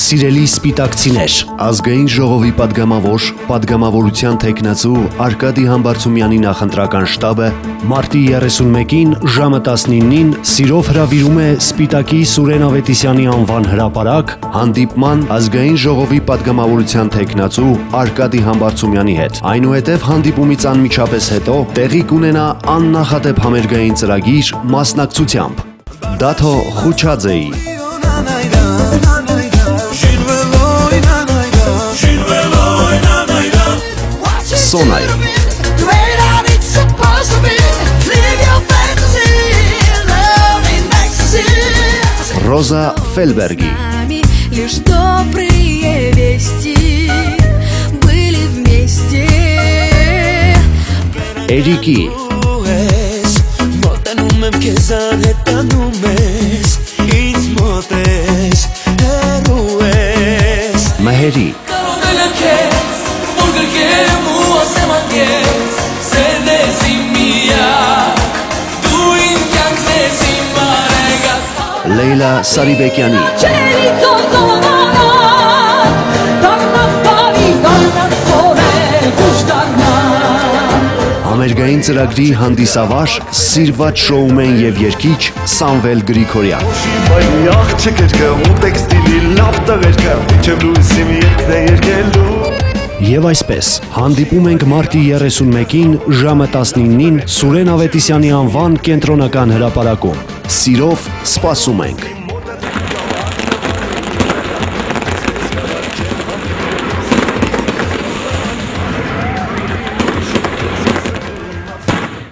Սիրելի սպիտակցիներ, ազգային ժողովի պատգամավոր, պատգամավորության թեկնածու Արկադի Համբարձումյանի նախընտրական շտաբը մարտի 31-ին ժամը 19-ին սիրով հրավիրում է Սպիտակի Սուրեն Ավետիսյանի անվան հրապարակ հանդիպման ազգային ժողովի պատգամավորության թեկնածու Արկադի Համբարձումյանի հետ։ Այնուհետև հանդիպումից անմիջապես հետո տեղի կունենա աննախադեպ համերգային ծրագիր մասնակցությամբ։ Դաթո Խուչաձեի Սոնայ Ռոզա Ֆելբերգի Էրիկի Մհերի Լեյլա Սարիբեկյանի Համերգային ծրագրի հանդիսավար սիրված շոումեն եւ երգիչ Սամվել Գրիգորյան Եվ այսպես, հանդիպում ենք մարտի 31-ին ժամը 19-ին Սուրեն Ավետիսյանի անվան կենտրոնական հրապարակում։ Սիրով սպասում ենք։